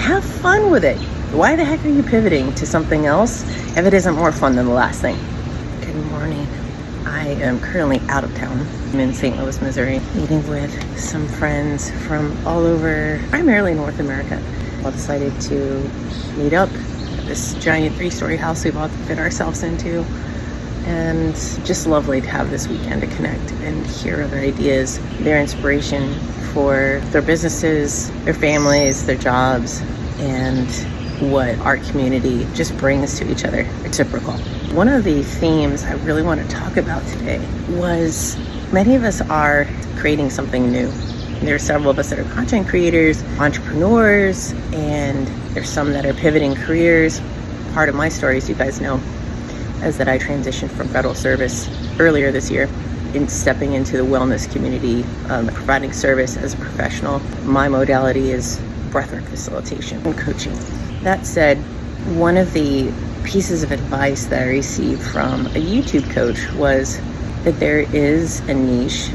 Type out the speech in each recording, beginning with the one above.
have fun with it. Why the heck are you pivoting to something else if it isn't more fun than the last thing? Good morning. I am currently out of town. I'm in St. Louis, Missouri, meeting with some friends from all over, primarily North America. I decided to meet up at this giant 3-story house we bought to fit ourselves into. And just lovely to have this weekend to connect and hear other ideas, their inspiration for their businesses, their families, their jobs, and what our community just brings to each other. Reciprocal. One of the themes I really want to talk about today was many of us are creating something new. There are several of us that are content creators, entrepreneurs, and there's some that are pivoting careers. Part of my story, as you guys know, is that I transitioned from federal service earlier this year in stepping into the wellness community, providing service as a professional. My modality is breathwork facilitation and coaching. That said, one of the pieces of advice that I received from a YouTube coach was that there is a niche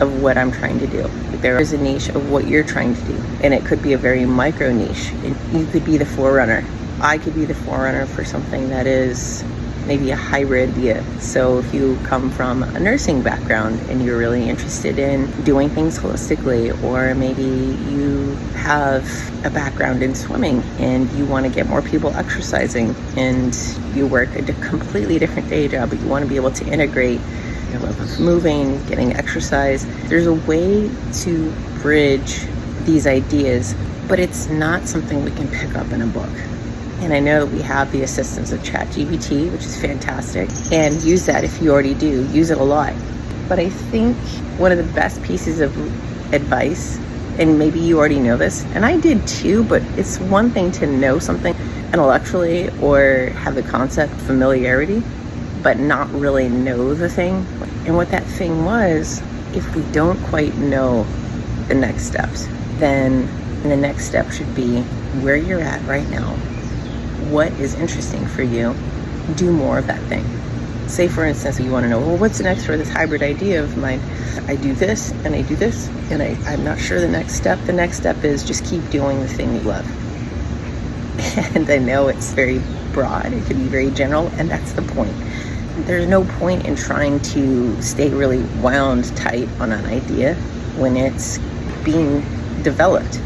of what I'm trying to do. There is a niche of what you're trying to do. And it could be a very micro niche. And you could be the forerunner. I could be the forerunner for something that is maybe a hybrid idea. So if you come from a nursing background and you're really interested in doing things holistically, or maybe you have a background in swimming and you want to get more people exercising, and you work a completely different day job, but you want to be able to integrate your love of moving, getting exercise. There's a way to bridge these ideas, but it's not something we can pick up in a book. And I know that we have the assistance of ChatGPT, which is fantastic, and use that if you already do. Use it a lot. But I think one of the best pieces of advice, and maybe you already know this, and I did too, but it's one thing to know something intellectually or have the concept familiarity, but not really know the thing. And what that thing was, if we don't quite know the next steps, then the next step should be where you're at right now. What is interesting for you? Do more of that thing. Say, for instance, you want to know, well, what's next for this hybrid idea of mine? I do this and I do this, and I'm not sure the next step. The next step is just keep doing the thing you love. And I know it's very broad. It can be very general, and that's the point. There's no point in trying to stay really wound tight on an idea when it's being developed.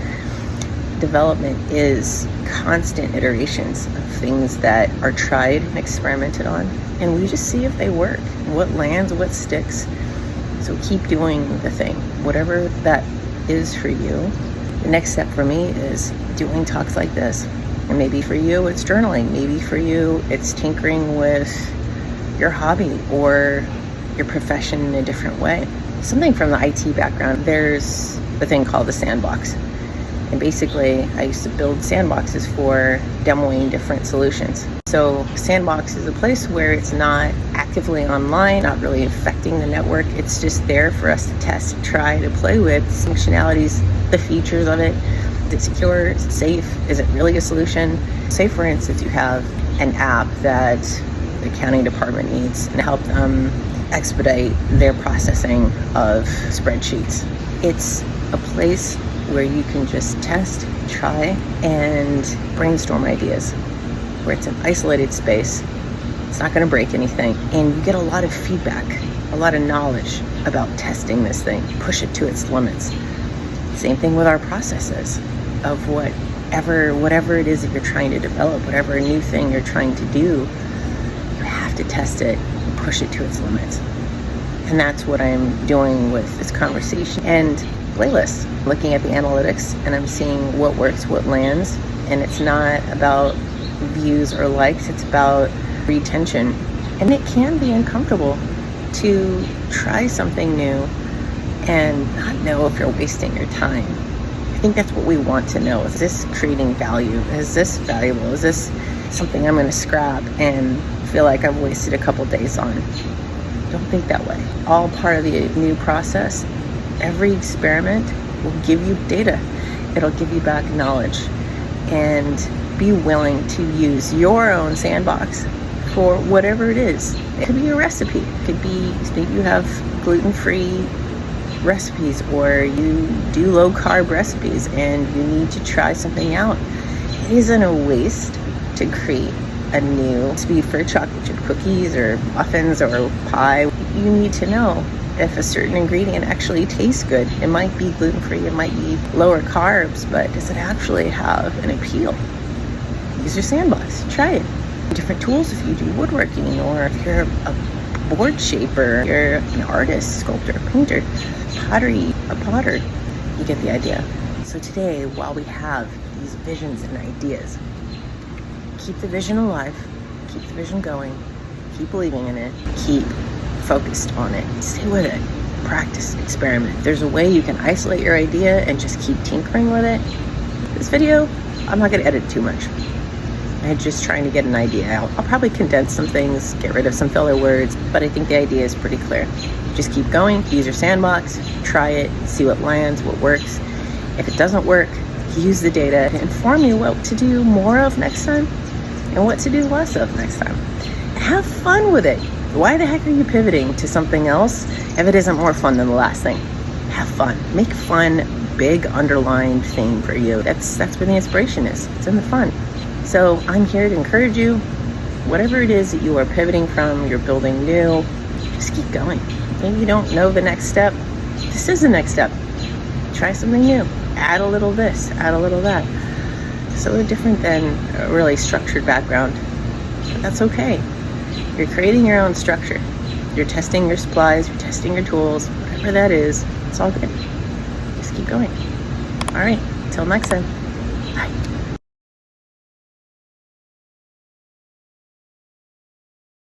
Development is constant iterations of things that are tried and experimented on, and we just see if they work, what lands, what sticks. So keep doing the thing, whatever that is for you. The next step for me is doing talks like this, and maybe for you it's journaling, maybe for you it's tinkering with your hobby or your profession in a different way. Something from the IT background, there's a thing called the sandbox. And basically, I used to build sandboxes for demoing different solutions. So sandbox is a place where it's not actively online, not really affecting the network. It's just there for us to test, try to play with functionalities, the features of it. Is it secure? Is it safe? Is it really a solution? Say, for instance, you have an app that the accounting department needs and help them expedite their processing of spreadsheets. It's a place where you can just test, try, and brainstorm ideas, where it's an isolated space. It's not going to break anything, and you get a lot of feedback, a lot of knowledge about testing this thing, push it to its limits. Same thing with our processes of whatever it is that you're trying to develop, whatever new thing you're trying to do, you have to test it and push it to its limits. And that's what I'm doing with this conversation and playlists, looking at the analytics, and I'm seeing what works, what lands. And it's not about views or likes, it's about retention. And it can be uncomfortable to try something new and not know if you're wasting your time. I think that's what we want to know. Is this creating value? Is this valuable? Is this something I'm going to scrap and feel like I've wasted a couple days on? Don't think that way. All part of the new process. Every experiment will give you data. It'll give you back knowledge. And be willing to use your own sandbox for whatever it is. It could be a recipe. It could be maybe you have gluten-free recipes, or you do low-carb recipes and you need to try something out. It isn't a waste to create a new recipe for chocolate chip cookies or muffins or pie. You need to know if a certain ingredient actually tastes good. It might be gluten-free, it might be lower carbs, but does it actually have an appeal? Use your sandbox, try it. Different tools if you do woodworking, or if you're a board shaper, you're an artist, sculptor, painter, pottery, a potter, you get the idea. So today, while we have these visions and ideas, keep the vision alive, keep the vision going, keep believing in it, keep focused on it, stay with it, practice, experiment. There's a way you can isolate your idea and just keep tinkering with it. This video, I'm not gonna edit too much. I'm just trying to get an idea out. I'll probably condense some things, get rid of some filler words, but I think the idea is pretty clear. Just keep going, use your sandbox, try it, see what lands, what works. If it doesn't work, use the data to inform you what to do more of next time and what to do less of next time. Have fun with it. Why the heck are you pivoting to something else if it isn't more fun than the last thing? Have fun. Make fun big underlined thing for you. That's where the inspiration is. It's in the fun. So I'm here to encourage you. Whatever it is that you are pivoting from, you're building new, just keep going. Maybe you don't know the next step. This is the next step. Try something new. Add a little this, add a little that. So different than a really structured background. But that's okay. You're creating your own structure. You're testing your supplies, you're testing your tools, whatever that is, it's all good. Just keep going. All right, till next time.